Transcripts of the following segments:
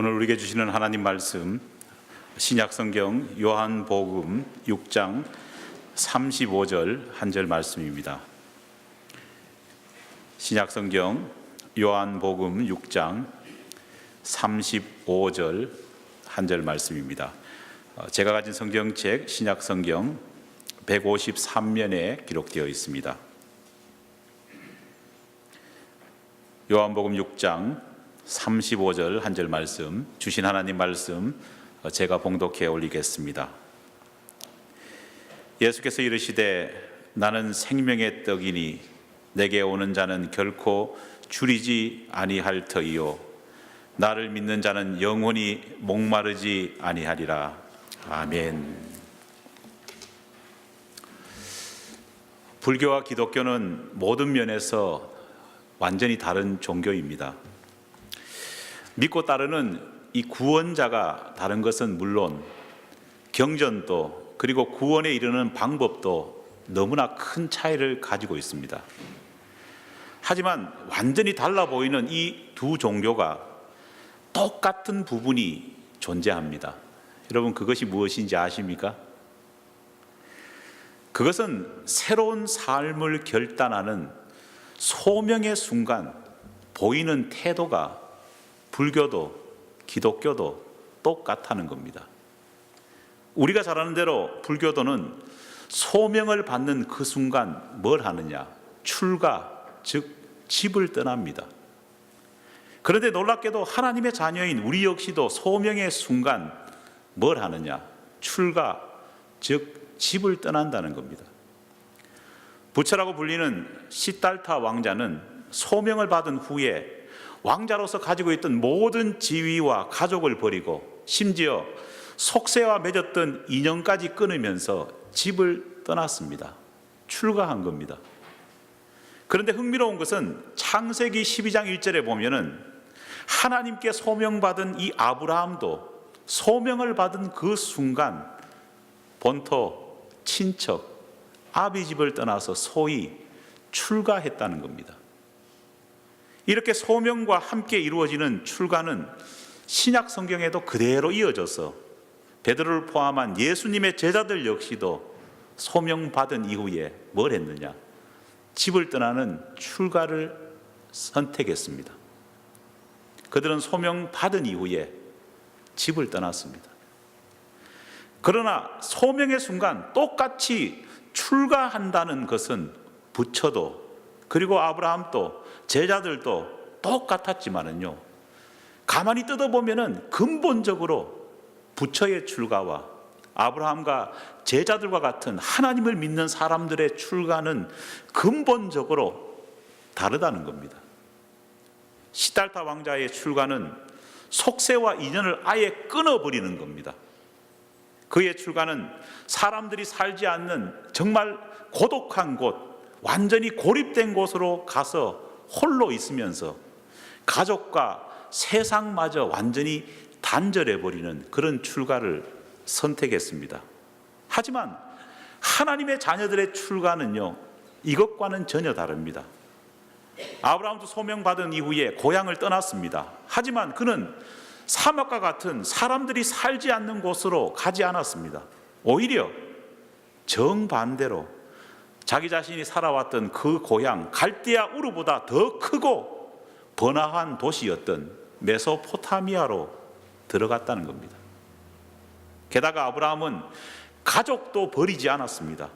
오늘 우리에게 주시는 하나님 말씀, 신약성경 요한복음 6장 35절 한 절 말씀입니다. 신약성경 요한복음 6장 35절 한 절 말씀입니다. 제가 가진 성경책 신약성경 153면에 기록되어 있습니다. 요한복음 6장 35절 한 절 말씀, 주신 하나님 말씀 제가 봉독해 올리겠습니다. 예수께서 이르시되 나는 생명의 떡이니 내게 오는 자는 결코 줄이지 아니할 터이요 나를 믿는 자는 영원히 목마르지 아니하리라. 아멘. 불교와 기독교는 모든 면에서 완전히 다른 종교입니다. 믿고 따르는 이 구원자가 다른 것은 물론 경전도 그리고 구원에 이르는 방법도 너무나 큰 차이를 가지고 있습니다. 하지만 완전히 달라 보이는 이 두 종교가 똑같은 부분이 존재합니다. 여러분, 그것이 무엇인지 아십니까? 그것은 새로운 삶을 결단하는 소명의 순간 보이는 태도가 불교도 기독교도 똑같다는 겁니다. 우리가 잘 아는 대로 불교도는 소명을 받는 그 순간 뭘 하느냐? 출가, 즉 집을 떠납니다. 그런데 놀랍게도 하나님의 자녀인 우리 역시도 소명의 순간 뭘 하느냐? 출가, 즉 집을 떠난다는 겁니다. 부처라고 불리는 시달타 왕자는 소명을 받은 후에 왕자로서 가지고 있던 모든 지위와 가족을 버리고 심지어 속세와 맺었던 인연까지 끊으면서 집을 떠났습니다. 출가한 겁니다. 그런데 흥미로운 것은 창세기 12장 1절에 보면은 하나님께 소명받은 이 아브라함도 소명을 받은 그 순간 본토, 친척, 아비 집을 떠나서 소위 출가했다는 겁니다. 이렇게 소명과 함께 이루어지는 출가는 신약 성경에도 그대로 이어져서 베드로를 포함한 예수님의 제자들 역시도 소명받은 이후에 뭘 했느냐? 집을 떠나는 출가를 선택했습니다. 그들은 소명받은 이후에 집을 떠났습니다. 그러나 소명의 순간 똑같이 출가한다는 것은 부처도 그리고 아브라함도 제자들도 똑같았지만은요, 가만히 뜯어보면은 근본적으로 부처의 출가와 아브라함과 제자들과 같은 하나님을 믿는 사람들의 출가는 근본적으로 다르다는 겁니다. 시달타 왕자의 출가는 속세와 인연을 아예 끊어버리는 겁니다. 그의 출가는 사람들이 살지 않는 정말 고독한 곳, 완전히 고립된 곳으로 가서 홀로 있으면서 가족과 세상마저 완전히 단절해버리는 그런 출가를 선택했습니다. 하지만 하나님의 자녀들의 출가는요, 이것과는 전혀 다릅니다. 아브라함도 소명받은 이후에 고향을 떠났습니다. 하지만 그는 사막과 같은 사람들이 살지 않는 곳으로 가지 않았습니다. 오히려 정반대로 자기 자신이 살아왔던 그 고향 갈대아 우르보다 더 크고 번화한 도시였던 메소포타미아로 들어갔다는 겁니다. 게다가 아브라함은 가족도 버리지 않았습니다.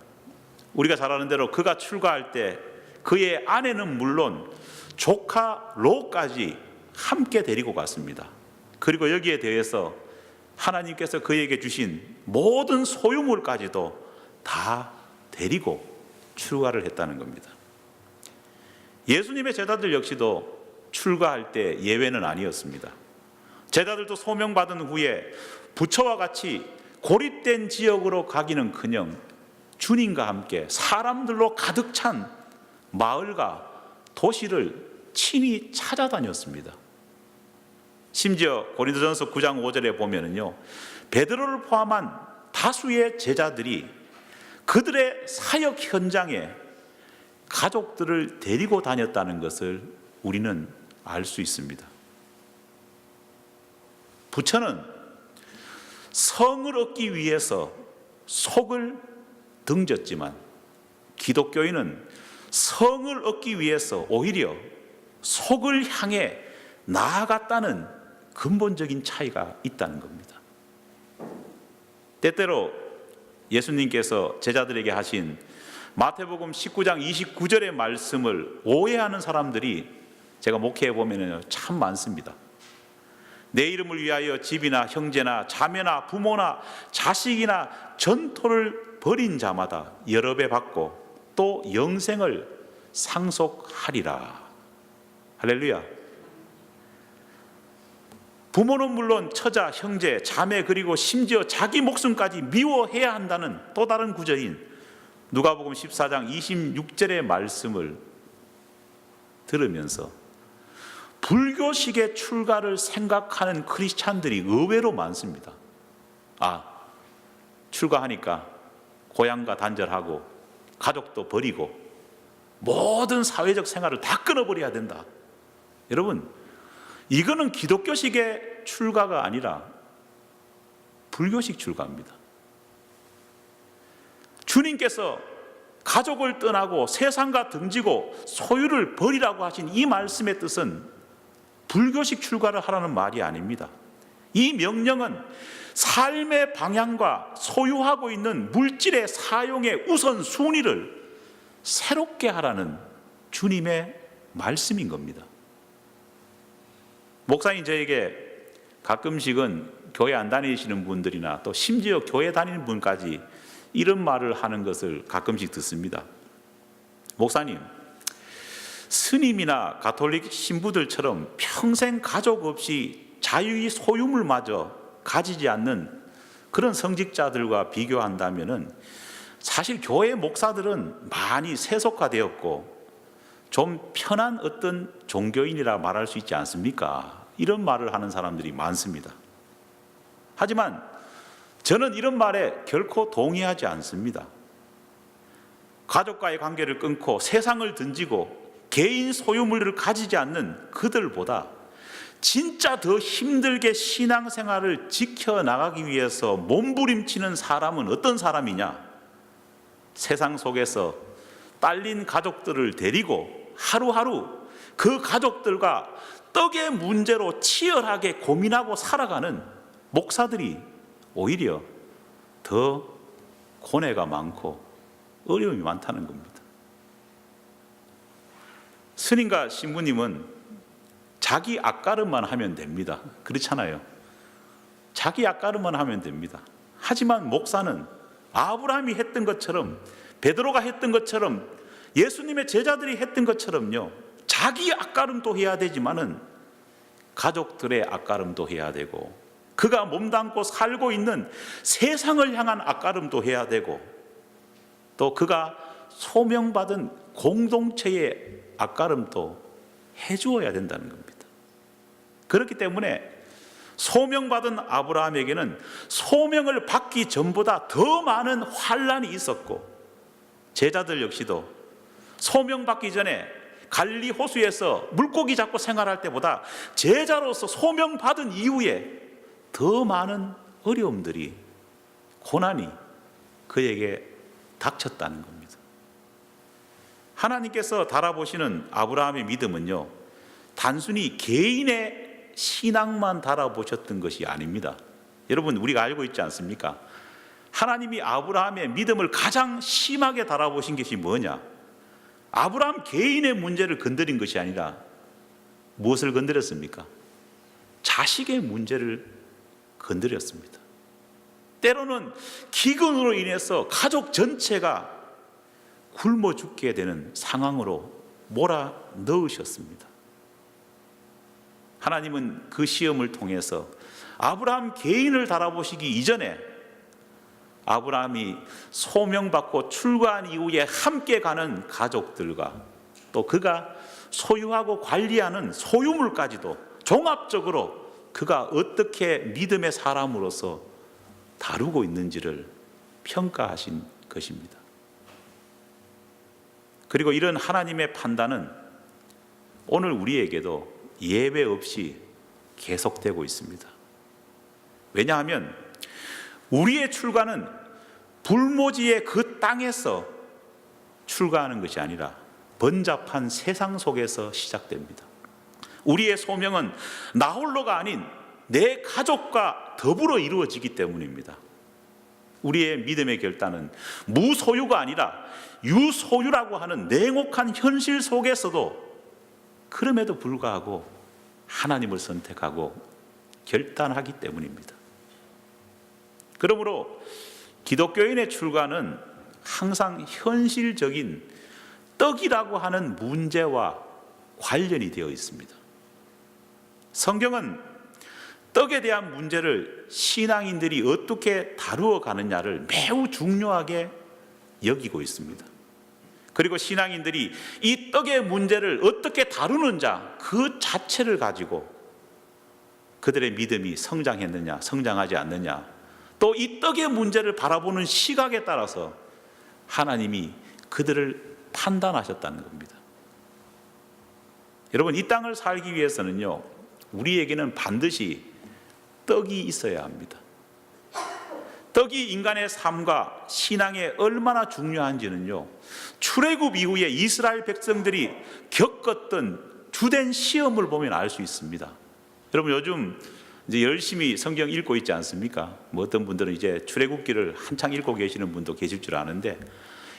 우리가 잘 아는 대로 그가 출가할 때 그의 아내는 물론 조카 롯까지 함께 데리고 갔습니다. 그리고 여기에 대해서 하나님께서 그에게 주신 모든 소유물까지도 다 데리고 출가를 했다는 겁니다. 예수님의 제자들 역시도 출가할 때 예외는 아니었습니다. 제자들도 소명받은 후에 부처와 같이 고립된 지역으로 가기는커녕 주님과 함께 사람들로 가득 찬 마을과 도시를 친히 찾아다녔습니다. 심지어 고린도전서 9장 5절에 보면은요, 베드로를 포함한 다수의 제자들이 그들의 사역 현장에 가족들을 데리고 다녔다는 것을 우리는 알 수 있습니다. 부처는 성을 얻기 위해서 속을 등졌지만 기독교인은 성을 얻기 위해서 오히려 속을 향해 나아갔다는 근본적인 차이가 있다는 겁니다. 때때로 예수님께서 제자들에게 하신 마태복음 19장 29절의 말씀을 오해하는 사람들이 제가 목회해 보면 참 많습니다. 내 이름을 위하여 집이나 형제나 자매나 부모나 자식이나 전토를 벌인 자마다 여러 배 받고 또 영생을 상속하리라. 할렐루야. 부모는 물론 처자, 형제, 자매 그리고 심지어 자기 목숨까지 미워해야 한다는 또 다른 구절인 누가복음 14장 26절의 말씀을 들으면서 불교식의 출가를 생각하는 크리스찬들이 의외로 많습니다. 출가하니까 고향과 단절하고 가족도 버리고 모든 사회적 생활을 다 끊어버려야 된다. 여러분, 이거는 기독교식의 출가가 아니라 불교식 출가입니다. 주님께서 가족을 떠나고 세상과 등지고 소유를 버리라고 하신 이 말씀의 뜻은 불교식 출가를 하라는 말이 아닙니다. 이 명령은 삶의 방향과 소유하고 있는 물질의 사용의 우선순위를 새롭게 하라는 주님의 말씀인 겁니다. 목사님 저에게 가끔씩은 교회 안 다니시는 분들이나 또 심지어 교회 다니는 분까지 이런 말을 하는 것을 가끔씩 듣습니다. 목사님, 스님이나 가톨릭 신부들처럼 평생 가족 없이 자유의 소유물마저 가지지 않는 그런 성직자들과 비교한다면은 사실 교회 목사들은 많이 세속화되었고 좀 편한 어떤 종교인이라 말할 수 있지 않습니까? 이런 말을 하는 사람들이 많습니다. 하지만 저는 이런 말에 결코 동의하지 않습니다. 가족과의 관계를 끊고 세상을 던지고 개인 소유물을 가지지 않는 그들보다 진짜 더 힘들게 신앙생활을 지켜나가기 위해서 몸부림치는 사람은 어떤 사람이냐? 세상 속에서 딸린 가족들을 데리고 하루하루 그 가족들과 떡의 문제로 치열하게 고민하고 살아가는 목사들이 오히려 더 고뇌가 많고 어려움이 많다는 겁니다. 스님과 신부님은 자기 앞가름만 하면 됩니다. 그렇잖아요. 자기 앞가름만 하면 됩니다. 하지만 목사는 아브라함이 했던 것처럼, 베드로가 했던 것처럼, 예수님의 제자들이 했던 것처럼요, 자기 앞가름도 해야 되지만은 가족들의 앞가름도 해야 되고, 그가 몸담고 살고 있는 세상을 향한 앞가름도 해야 되고, 또 그가 소명받은 공동체의 앞가름도 해주어야 된다는 겁니다. 그렇기 때문에 소명받은 아브라함에게는 소명을 받기 전보다 더 많은 환난이 있었고, 제자들 역시도 소명받기 전에 갈릴리 호수에서 물고기 잡고 생활할 때보다 제자로서 소명받은 이후에 더 많은 어려움들이, 고난이 그에게 닥쳤다는 겁니다. 하나님께서 달아보시는 아브라함의 믿음은요, 단순히 개인의 신앙만 달아보셨던 것이 아닙니다. 여러분, 우리가 알고 있지 않습니까? 하나님이 아브라함의 믿음을 가장 심하게 달아보신 것이 뭐냐? 아브라함 개인의 문제를 건드린 것이 아니라 무엇을 건드렸습니까? 자식의 문제를 건드렸습니다. 때로는 기근으로 인해서 가족 전체가 굶어 죽게 되는 상황으로 몰아 넣으셨습니다. 하나님은 그 시험을 통해서 아브라함 개인을 달아보시기 이전에 아브라함이 소명받고 출가한 이후에 함께 가는 가족들과 또 그가 소유하고 관리하는 소유물까지도 종합적으로 그가 어떻게 믿음의 사람으로서 다루고 있는지를 평가하신 것입니다. 그리고 이런 하나님의 판단은 오늘 우리에게도 예외 없이 계속되고 있습니다. 왜냐하면 우리의 출가는 불모지의 그 땅에서 출가하는 것이 아니라 번잡한 세상 속에서 시작됩니다. 우리의 소명은 나 홀로가 아닌 내 가족과 더불어 이루어지기 때문입니다. 우리의 믿음의 결단은 무소유가 아니라 유소유라고 하는 냉혹한 현실 속에서도 그럼에도 불구하고 하나님을 선택하고 결단하기 때문입니다. 그러므로 기독교인의 출가는 항상 현실적인 떡이라고 하는 문제와 관련이 되어 있습니다. 성경은 떡에 대한 문제를 신앙인들이 어떻게 다루어 가느냐를 매우 중요하게 여기고 있습니다. 그리고 신앙인들이 이 떡의 문제를 어떻게 다루는 자 그 자체를 가지고 그들의 믿음이 성장했느냐 성장하지 않느냐, 또 이 떡의 문제를 바라보는 시각에 따라서 하나님이 그들을 판단하셨다는 겁니다. 여러분, 이 땅을 살기 위해서는요, 우리에게는 반드시 떡이 있어야 합니다. 떡이 인간의 삶과 신앙에 얼마나 중요한지는요, 출애굽 이후에 이스라엘 백성들이 겪었던 주된 시험을 보면 알 수 있습니다. 여러분, 요즘 이제 열심히 성경 읽고 있지 않습니까? 뭐 어떤 분들은 이제 출애굽기를 한창 읽고 계시는 분도 계실 줄 아는데,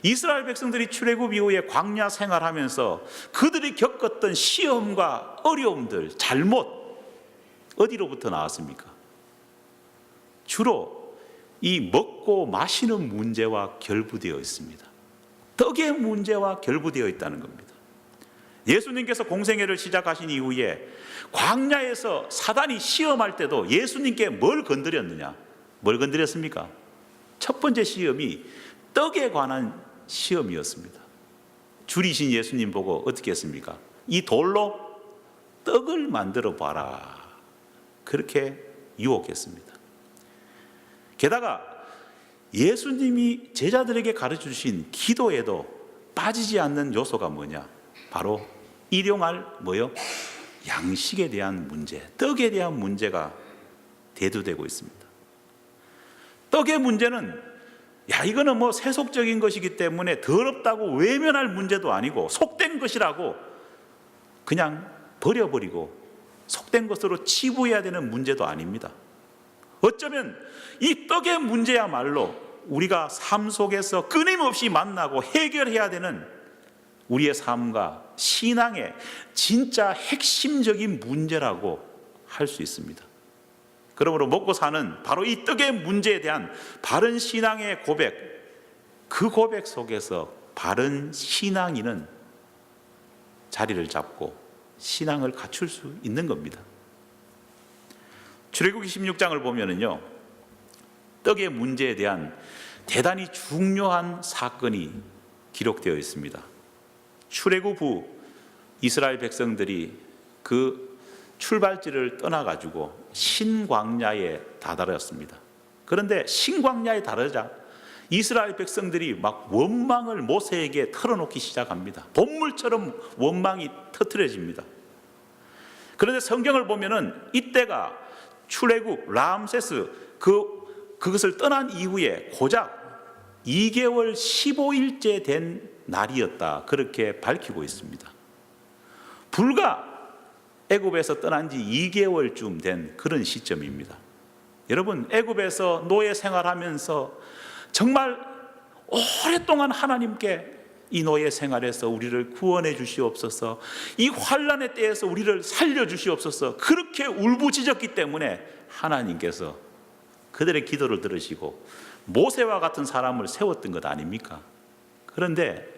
이스라엘 백성들이 출애굽 이후에 광야 생활하면서 그들이 겪었던 시험과 어려움들, 잘못, 어디로부터 나왔습니까? 주로 이 먹고 마시는 문제와 결부되어 있습니다. 떡의 문제와 결부되어 있다는 겁니다. 예수님께서 공생애를 시작하신 이후에 광야에서 사단이 시험할 때도 예수님께 뭘 건드렸느냐? 뭘 건드렸습니까? 첫 번째 시험이 떡에 관한 시험이었습니다. 줄이신 예수님 보고 어떻게 했습니까? 이 돌로 떡을 만들어 봐라, 그렇게 유혹했습니다. 게다가 예수님이 제자들에게 가르쳐 주신 기도에도 빠지지 않는 요소가 뭐냐? 바로 일용할 양식에 대한 문제, 떡에 대한 문제가 대두되고 있습니다. 떡의 문제는 이거는 뭐 세속적인 것이기 때문에 더럽다고 외면할 문제도 아니고 속된 것이라고 그냥 버려버리고 속된 것으로 치부해야 되는 문제도 아닙니다. 어쩌면 이 떡의 문제야말로 우리가 삶 속에서 끊임없이 만나고 해결해야 되는 우리의 삶과 신앙의 진짜 핵심적인 문제라고 할 수 있습니다. 그러므로 먹고 사는 바로 이 떡의 문제에 대한 바른 신앙의 고백, 그 고백 속에서 바른 신앙인은 자리를 잡고 신앙을 갖출 수 있는 겁니다. 출애굽기 16장을 보면은요, 떡의 문제에 대한 대단히 중요한 사건이 기록되어 있습니다. 출애굽 후 이스라엘 백성들이 그 출발지를 떠나가지고 신광야에 다다랐습니다. 그런데 신광야에 다르자 이스라엘 백성들이 막 원망을 모세에게 털어놓기 시작합니다. 본물처럼 원망이 터뜨려집니다. 그런데 성경을 보면은 이때가 출애굽 람세스 그것을 떠난 이후에 고작 2개월 15일째 된 날이었다, 그렇게 밝히고 있습니다. 불과 애굽에서 떠난 지 2개월쯤 된 그런 시점입니다. 여러분, 애굽에서 노예 생활하면서 정말 오랫동안 하나님께 이 노예 생활에서 우리를 구원해 주시옵소서, 이 환난의 때에서 우리를 살려 주시옵소서, 그렇게 울부짖었기 때문에 하나님께서 그들의 기도를 들으시고 모세와 같은 사람을 세웠던 것 아닙니까? 그런데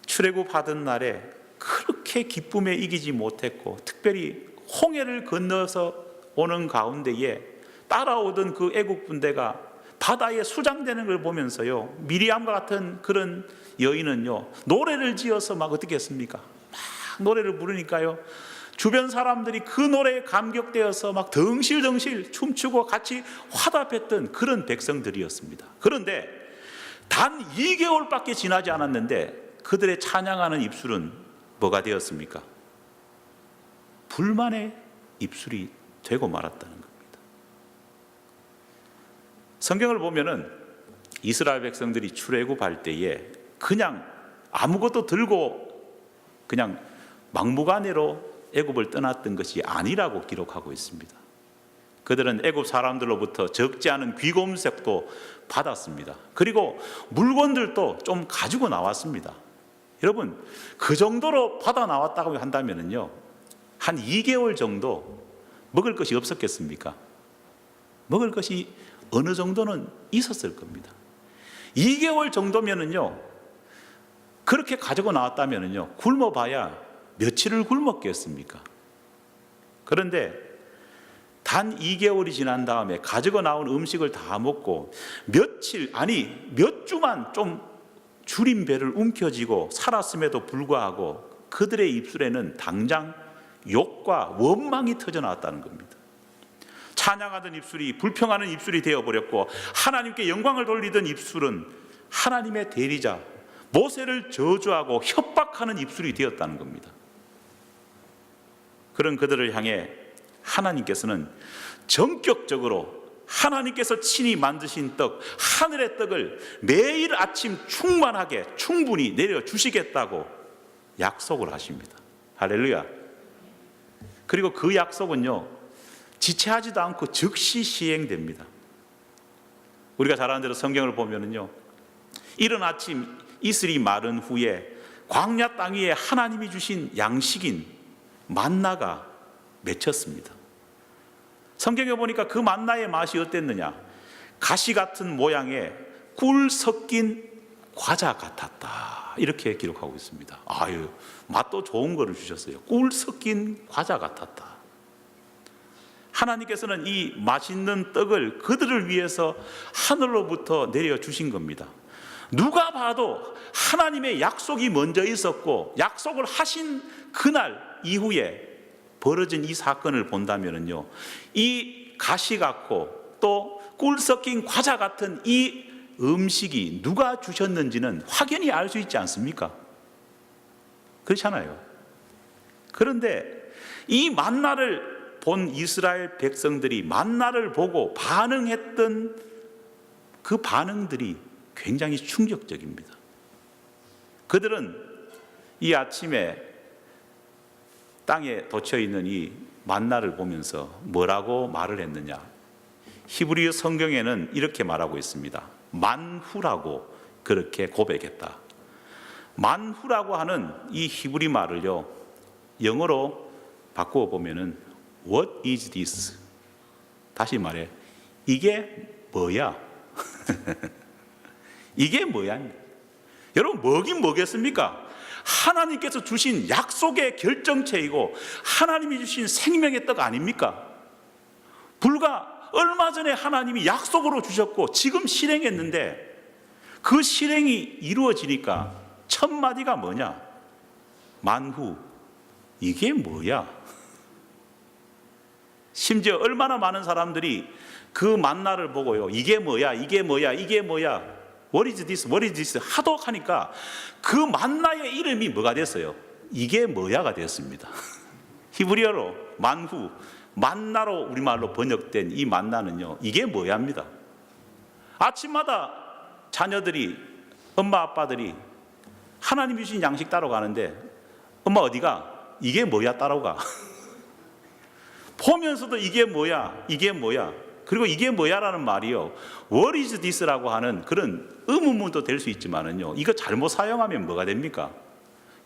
출애굽하던 날에 그렇게 기쁨에 이기지 못했고, 특별히 홍해를 건너서 오는 가운데에 따라오던 그 애국 군대가 바다에 수장되는 걸 보면서요, 미리암과 같은 그런 여인은요, 노래를 지어서 막 어떻게 했습니까? 막 노래를 부르니까요, 주변 사람들이 그 노래에 감격되어서 막 덩실덩실 춤추고 같이 화답했던 그런 백성들이었습니다. 그런데 단 2개월밖에 지나지 않았는데 그들의 찬양하는 입술은 뭐가 되었습니까? 불만의 입술이 되고 말았다는 겁니다. 성경을 보면은 이스라엘 백성들이 출애굽할 때에 그냥 아무것도 들고 그냥 막무가내로 애굽을 떠났던 것이 아니라고 기록하고 있습니다. 그들은 애굽 사람들로부터 적지 않은 귀검색도 받았습니다. 그리고 물건들도 좀 가지고 나왔습니다. 여러분, 그 정도로 받아 나왔다고 한다면요, 한 2개월 정도 먹을 것이 없었겠습니까? 먹을 것이 어느 정도는 있었을 겁니다. 2개월 정도면은요, 그렇게 가지고 나왔다면은요, 굶어봐야 며칠을 굶었겠습니까? 그런데 단 2개월이 지난 다음에 가지고 나온 음식을 다 먹고 며칠, 아니 몇 주만 좀 줄인 배를 움켜쥐고 살았음에도 불구하고 그들의 입술에는 당장 욕과 원망이 터져 나왔다는 겁니다. 찬양하던 입술이 불평하는 입술이 되어버렸고, 하나님께 영광을 돌리던 입술은 하나님의 대리자 모세를 저주하고 협박하는 입술이 되었다는 겁니다. 그런 그들을 향해 하나님께서는 전격적으로 하나님께서 친히 만드신 떡, 하늘의 떡을 매일 아침 충만하게 충분히 내려주시겠다고 약속을 하십니다. 할렐루야. 그리고 그 약속은요, 지체하지도 않고 즉시 시행됩니다. 우리가 잘 아는 대로 성경을 보면은요, 이른 아침 이슬이 마른 후에 광야 땅 위에 하나님이 주신 양식인 만나가 맺혔습니다. 성경에 보니까 그 만나의 맛이 어땠느냐? 가시 같은 모양의 꿀 섞인 과자 같았다, 이렇게 기록하고 있습니다. 아유, 맛도 좋은 거를 주셨어요. 꿀 섞인 과자 같았다. 하나님께서는 이 맛있는 떡을 그들을 위해서 하늘로부터 내려주신 겁니다. 누가 봐도 하나님의 약속이 먼저 있었고, 약속을 하신 그날 이후에 벌어진 이 사건을 본다면요, 이 가시 같고 또 꿀 섞인 과자 같은 이 음식이 누가 주셨는지는 확연히 알 수 있지 않습니까? 그렇잖아요. 그런데 이 만나를 본 이스라엘 백성들이 만나를 보고 반응했던 그 반응들이 굉장히 충격적입니다. 그들은 이 아침에 땅에 돋쳐 있는 이 만나를 보면서 뭐라고 말을 했느냐? 히브리 성경에는 이렇게 말하고 있습니다. 만후라고 그렇게 고백했다. 만후라고 하는 이 히브리 말을요, 영어로 바꾸어 보면은 What is this? 다시 말해, 이게 뭐야? 이게 뭐야? 여러분, 뭐긴 뭐겠습니까? 하나님께서 주신 약속의 결정체이고 하나님이 주신 생명의 떡 아닙니까? 불과 얼마 전에 하나님이 약속으로 주셨고 지금 실행했는데, 그 실행이 이루어지니까 첫 마디가 뭐냐? 만후, 이게 뭐야? 심지어 얼마나 많은 사람들이 그 만나를 보고요, 이게 뭐야, 이게 뭐야, 이게 뭐야, What is this? What is this? 하도 하니까 그 만나의 이름이 뭐가 됐어요? 이게 뭐야가 되었습니다. 히브리어로 만후, 만나로 우리말로 번역된 이 만나는요, 이게 뭐야입니다. 아침마다 자녀들이, 엄마 아빠들이 하나님이 주신 양식 따러 가는데, 엄마 어디가? 이게 뭐야 따라가. 보면서도 이게 뭐야, 이게 뭐야. 그리고 이게 뭐야라는 말이요, What is this라고 하는 그런 의문문도 될 수 있지만은요, 이거 잘못 사용하면 뭐가 됩니까?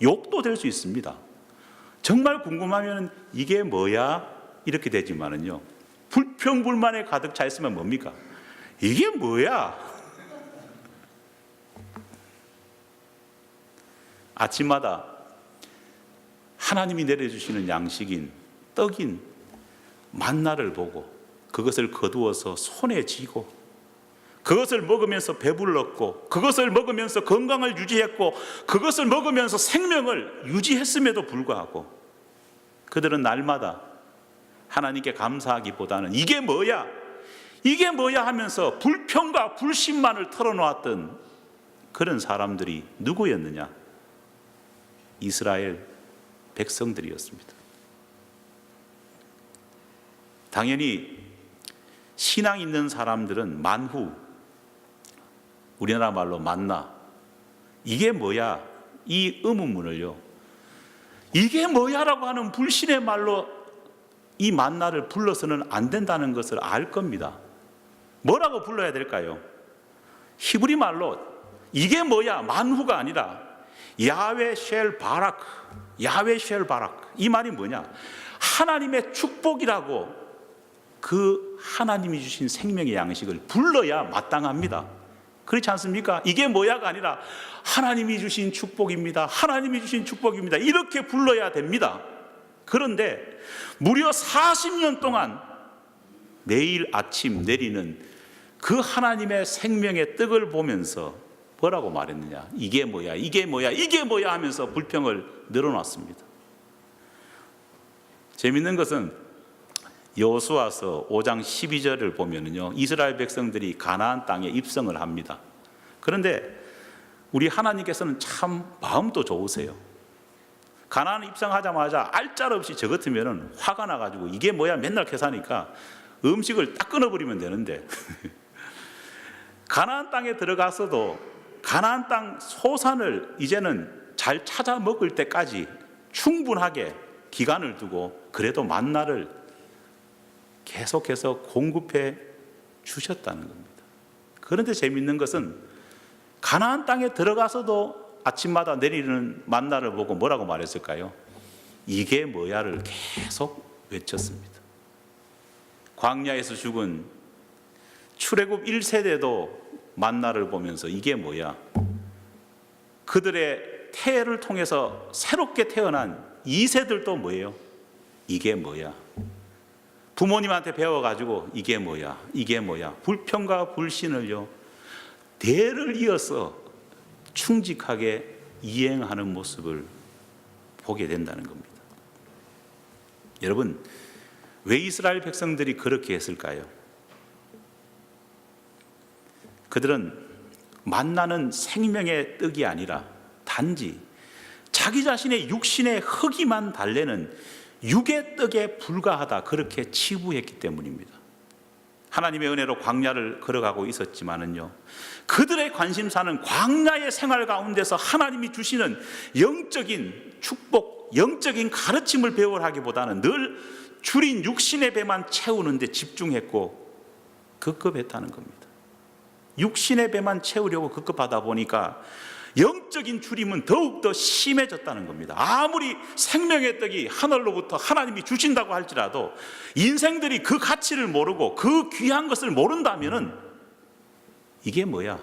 욕도 될 수 있습니다. 정말 궁금하면 이게 뭐야? 이렇게 되지만은요, 불평불만에 가득 차 있으면 뭡니까? 이게 뭐야? 아침마다 하나님이 내려주시는 양식인 떡인 만나를 보고 그것을 거두어서 손에 쥐고, 그것을 먹으면서 배불렀고, 그것을 먹으면서 건강을 유지했고, 그것을 먹으면서 생명을 유지했음에도 불구하고 그들은 날마다 하나님께 감사하기보다는 이게 뭐야, 이게 뭐야 하면서 불평과 불신만을 털어놓았던 그런 사람들이 누구였느냐? 이스라엘 백성들이었습니다. 당연히 신앙 있는 사람들은 만후, 우리나라 말로 만나, 이게 뭐야? 이 의문문을요, 이게 뭐야라고 하는 불신의 말로 이 만나를 불러서는 안 된다는 것을 알 겁니다. 뭐라고 불러야 될까요? 히브리 말로 이게 뭐야? 만후가 아니라 야훼 쉘 바라크, 야훼 쉘 바라크. 이 말이 뭐냐? 하나님의 축복이라고 그 하나님이 주신 생명의 양식을 불러야 마땅합니다. 그렇지 않습니까? 이게 뭐야가 아니라 하나님이 주신 축복입니다. 하나님이 주신 축복입니다. 이렇게 불러야 됩니다. 그런데 무려 40년 동안 매일 아침 내리는 그 하나님의 생명의 떡을 보면서 뭐라고 말했느냐? 이게 뭐야? 이게 뭐야? 이게 뭐야? 하면서 불평을 늘어놨습니다. 재밌는 것은 여호수아서 5장 12절을 보면은요, 이스라엘 백성들이 가나안 땅에 입성을 합니다. 그런데 우리 하나님께서는 참 마음도 좋으세요. 가나안 입성하자마자 알짤없이 저 같으면은 화가 나가지고 이게 뭐야 맨날 계산하니까 음식을 딱 끊어버리면 되는데 가나안 땅에 들어가서도 가나안 땅 소산을 이제는 잘 찾아 먹을 때까지 충분하게 기간을 두고 그래도 만나를 계속해서 공급해 주셨다는 겁니다. 그런데 재미있는 것은 가나안 땅에 들어가서도 아침마다 내리는 만나를 보고 뭐라고 말했을까요? 이게 뭐야를 계속 외쳤습니다. 광야에서 죽은 출애굽 1세대도 만나를 보면서 이게 뭐야? 그들의 태를 통해서 새롭게 태어난 2세들도 뭐예요? 이게 뭐야? 부모님한테 배워가지고 이게 뭐야? 이게 뭐야? 불평과 불신을요, 대를 이어서 충직하게 이행하는 모습을 보게 된다는 겁니다. 여러분, 왜 이스라엘 백성들이 그렇게 했을까요? 그들은 만나는 생명의 떡이 아니라 단지 자기 자신의 육신의 허기만 달래는 육의 떡에 불과하다, 그렇게 치부했기 때문입니다. 하나님의 은혜로 광야를 걸어가고 있었지만은요, 그들의 관심사는 광야의 생활 가운데서 하나님이 주시는 영적인 축복, 영적인 가르침을 배우려 하기보다는 늘 줄인 육신의 배만 채우는 데 집중했고 급급했다는 겁니다. 육신의 배만 채우려고 급급하다 보니까 영적인 줄임은 더욱더 심해졌다는 겁니다. 아무리 생명의 떡이 하늘로부터 하나님이 주신다고 할지라도 인생들이 그 가치를 모르고 그 귀한 것을 모른다면은 이게 뭐야?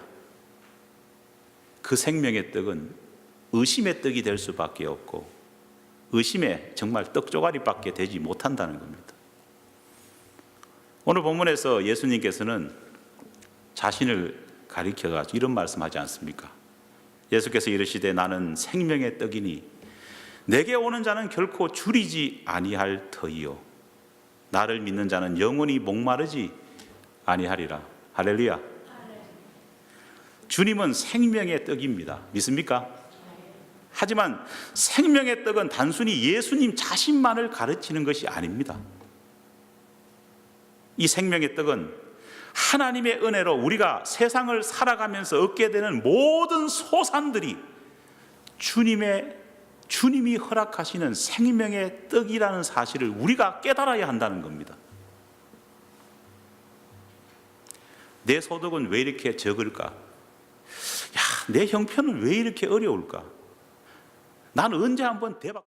그 생명의 떡은 의심의 떡이 될 수밖에 없고 의심의 정말 떡조가리밖에 되지 못한다는 겁니다. 오늘 본문에서 예수님께서는 자신을 가리켜가지고 이런 말씀하지 않습니까? 예수께서 이르시되 나는 생명의 떡이니 내게 오는 자는 결코 줄이지 아니할 터이요 나를 믿는 자는 영원히 목마르지 아니하리라. 할렐루야. 주님은 생명의 떡입니다. 믿습니까? 하지만 생명의 떡은 단순히 예수님 자신만을 가르치는 것이 아닙니다. 이 생명의 떡은 하나님의 은혜로 우리가 세상을 살아가면서 얻게 되는 모든 소산들이 주님이 허락하시는 생명의 떡이라는 사실을 우리가 깨달아야 한다는 겁니다. 내 소득은 왜 이렇게 적을까? 야, 내 형편은 왜 이렇게 어려울까? 나는 언제 한번 대박